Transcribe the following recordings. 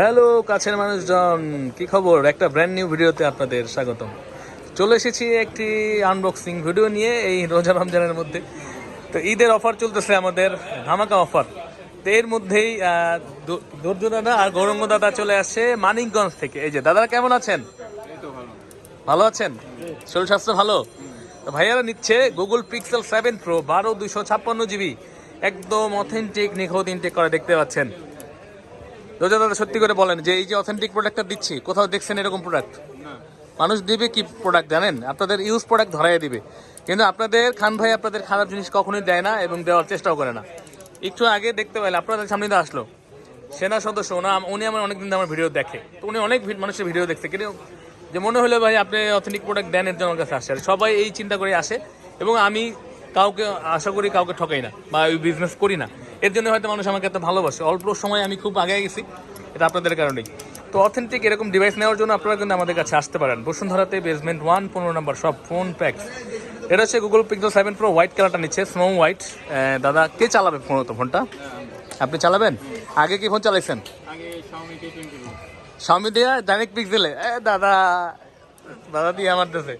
Hello কাছের মানুষজন, কি খবর? একটা ব্র্যান্ড নিউ ভিডিওতে আপনাদের স্বাগতম। চলে এসেছি একটি আনবক্সিং ভিডিও নিয়ে এই রোজা রমজানের মধ্যে। তো ঈদের অফার চলতেছে, আমাদের ধামাকা অফার। তো এর মধ্যেই দর্জু দাদা আর গৌরঙ্গ দাদা চলে আসছে মানিকগঞ্জ থেকে। এই যে দাদা, কেমন আছেন? ভালো আছেন? শরীর স্বাস্থ্য ভালো? তো ভাইয়ারা নিচ্ছে গুগল পিক্সেল 7 প্রো 12/256 GB, একদম অথেন্টিক নিখুঁত ইনটেক করে, দেখতে পাচ্ছেন। রোজা দাদা, সত্যি করে বলেন যে এই যে অথেন্টিক প্রোডাক্টটা দিচ্ছি, কোথাও দেখছেন এরকম প্রোডাক্ট? মানুষ দিবে কি প্রোডাক্ট জানেন? আপনাদের ইউজ প্রোডাক্ট ধরাই দিবে, কিন্তু আপনাদের খান ভাই আপনাদের খারাপ জিনিস কখনোই দেয় না এবং দেওয়ার চেষ্টাও করে না। একটু আগে দেখতে পাইলে আপনাদের সামনে তো আসলো সেনা সদস্য, উনি আমার অনেকদিন আমার ভিডিও দেখে, তো উনি অনেক মানুষের ভিডিও দেখছে, কিন্তু যে মনে হলো ভাই আপনি অথেন্টিক প্রোডাক্ট দেন, এর জন্য আমার কাছে আসে। আর সবাই এই চিন্তা করে আসে, এবং আমি কাউকে আশা করি কাউকে ঠকাই না বা ওই বিজনেস করি না। এর জন্য হয়তো মানুষ আমাকে এত ভালোবাসে। অল্প সময় আমি খুব আগে গেছি, এটা আপনাদের কারণেই। তো অথেন্টিক এরকম ডিভাইস নেওয়ার জন্য আপনারা কিন্তু আমাদের কাছে আসতে পারেন। বসুন্ধরাতে বেসমেন্ট 1 15 নম্বর সব ফোন প্যাক্স। এটা হচ্ছে গুগল পিক্সেল 7 প্রো, হোয়াইট কালারটা নিচ্ছে, স্নো হোয়াইট। দাদা, কে চালাবে ফোনটা? আপনি চালাবেন? আগে কি ফোন চালাইছেন? Xiaomi দিয়া ডাইরেক্ট পিক্সেলে? দাদা দাদা দিয়ে আমার দেশে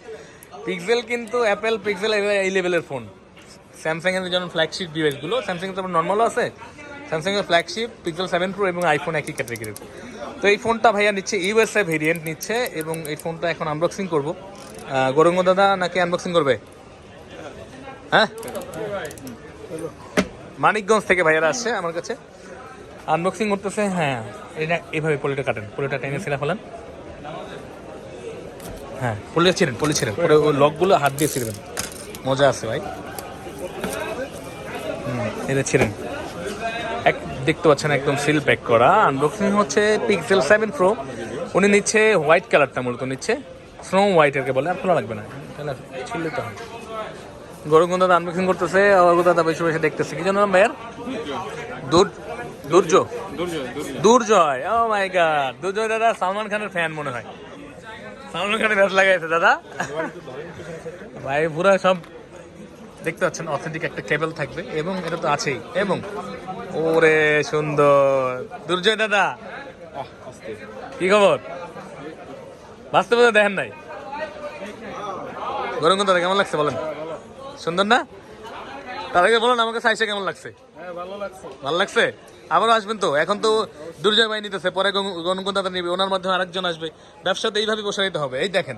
পিক্সেল কিন্তু অ্যাপেল পিক্সেল এই লেভেলের ফোন। স্যামসাং এর যেমন ফ্ল্যাগশিপ ডিভাইসগুলো, স্যামসাং এর নর্মালও আছে, স্যামসাং এর ফ্ল্যাগশিপ পিক্সেল 7 প্রো এবং আইফোন একই ক্যাটাগরির। তো এই ফোনটা ভাইয়া নিচ্ছে, ইউএসএ ভেরিয়েন্ট নিচ্ছে, এবং এই ফোনটা এখন আনবক্সিং করব। গৌরঙ্গ দাদা নাকি আনবক্সিং করবে? হ্যাঁ, মানিকগঞ্জ থেকে ভাইয়ারা আসছে আমার কাছে, আনবক্সিং করতেছে। হ্যাঁ, এটা এইভাবে পলিটা কাটেন, পলিটা টেনে ছিঁড়া ফেলেন। হ্যাঁ, পলি ছিঁড়েন পরে ওই লকগুলো হাত দিয়ে ছিঁড়বেন, মজা আছে ভাই। এটা ছিঁড়েন। দেখতে পাচ্ছেন একদম সিল প্যাক করা। আনবক্সিং হচ্ছে পিক্সেল 7 প্রো। উনি নিচ্ছে হোয়াইট কালারটা, মূলত নিচ্ছে স্নো হোয়াইট, এরকে বলে। আর খোলা লাগবে না, তাহলে ছিঁড়লে তো হয়। গৌরঙ্গ দাদা আনবক্সিং করতেছে, দাদা বসে বসে দেখতেছে। কি জন্য ভাইয়ার? দুর্জয়। ও মাই গড, দুর্জয় দাদা সালমান খানের ফ্যান মনে হয়। সালমান খানের ব্যাস লাগাইছে দাদা ভাই। পুরো সব দেখতে পাচ্ছেন, অথেন্টিক একটা কেবল থাকবে, এবং এটা তো আছেই। এবং ওরে সুন্দর দুর্জয় দাদা, কি খবর? বাস্তবে দেখেন নাই? গৌরঙ্গ দাদা কেমন লাগছে বলেন? সুন্দর না? তার আগে বলেন আমাকে সাইজে কেমন লাগছে? ভালো লাগছে। আবারও আসবেন তো? এখন তো দুর্জয় ভাই নিতেছে, পরে গৌরঙ্গ দাদা নিবে, ওনার মাধ্যমে আরেকজন আসবে। ব্যবসাতে এইভাবে বসে দিতে হবে। এই দেখেন,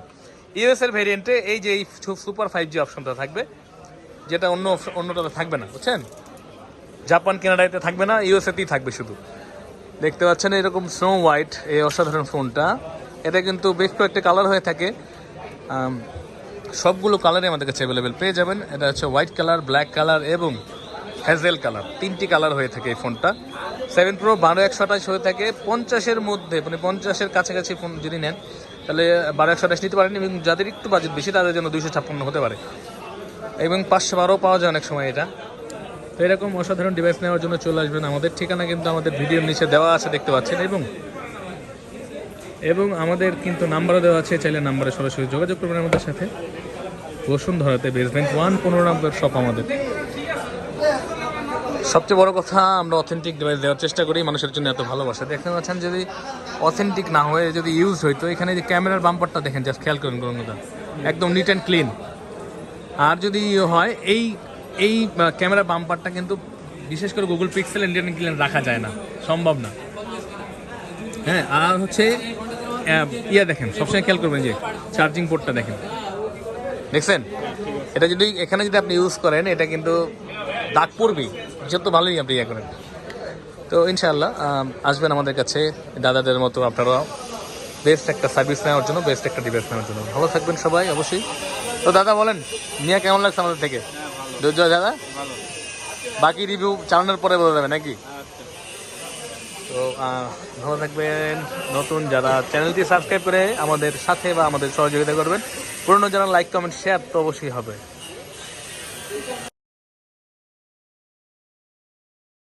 ইউএস এর ভেরিয়েন্টে এই যে এই সুপার 5G অপশনটা থাকবে, যেটা অন্যটাতে থাকবে না, বুঝছেন? জাপান কানাডাতে থাকবে না, ইউএসএতেই থাকবে শুধু। দেখতে পাচ্ছেন এরকম স্নো হোয়াইট, এই অসাধারণ ফোনটা। এটা কিন্তু বেশ কয়েকটা কালার হয়ে থাকে, সবগুলো কালারই আমাদের কাছে অ্যাভেলেবেল পেয়ে যাবেন। এটা হচ্ছে হোয়াইট কালার, ব্ল্যাক কালার এবং হ্যাজেল কালার, 3টি কালার হয়ে থাকে এই ফোনটা। 7 প্রো 12/128 হয়ে থাকে 50-এর মধ্যে, মানে 50-এর কাছাকাছি ফোন যদি নেন তাহলে 12/128 নিতে পারেন, এবং যাদের একটু বাজেট বেশি তাদের জন্য 256 হতে পারে, এবং 512 পাওয়া যায় অনেক সময় এটা। তো এরকম অসাধারণ ডিভাইস নেওয়ার জন্য চলে আসবেন। আমাদের ঠিকানা কিন্তু আমাদের ভিডিওর নিচে দেওয়া আছে, দেখতে পাচ্ছেন, এবং আমাদের কিন্তু নাম্বারও দেওয়া আছে, চাইলে নাম্বারে সরাসরি যোগাযোগ করবেন আমাদের সাথে। বসুন্ধরাতে বেসমেন্ট 1 15 নম্বর শপ আমাদের। সবচেয়ে বড় কথা, আমরা অথেন্টিক ডিভাইস দেওয়ার চেষ্টা করি, মানুষের জন্য এত ভালোবাসা। দেখতে পাচ্ছেন, যদি অথেন্টিক না হয়ে যদি ইউজ হইতো, এখানে যে ক্যামেরার বাম্পারটা দেখেন, জাস্ট খেয়াল করেন গরমটা, একদম নিট অ্যান্ড ক্লিন। আর যদি হয় এই ক্যামেরা বাম্পারটা কিন্তু বিশেষ করে গুগল পিক্সেল ইন্ডিয়ান ক্লিন রাখা যায় না, সম্ভব না। হ্যাঁ, আর হচ্ছে দেখেন, সবসময় খেয়াল করবেন যে চার্জিং পোর্টটা দেখছেন, এটা যদি এখানে যদি আপনি ইউজ করেন, এটা কিন্তু দাগ পড়বেই, যত ভালোই আপনি করেন। তো ইনশাআল্লাহ আসবেন আমাদের কাছে, দাদাদের মতো আপনারা বেস্ট একটা সার্ভিস নেওয়ার জন্য, বেস্ট একটা ডিভাইস নেওয়ার জন্য। ভালো থাকবেন সবাই অবশ্যই। তো দাদা বলেন, মিয়া কেমন লাগছে আমাদের থেকে? দুর্জয় দাদা, বাকি রিভিউ চালানোর পরে বলে যাবে নাকি? তো ভালো থাকবেন। নতুন যারা চ্যানেলটি সাবস্ক্রাইব করে আমাদের সাথে বা আমাদের সহযোগিতা করবেন, পুরনো যারা লাইক কমেন্ট শেয়ার তো অবশ্যই হবে।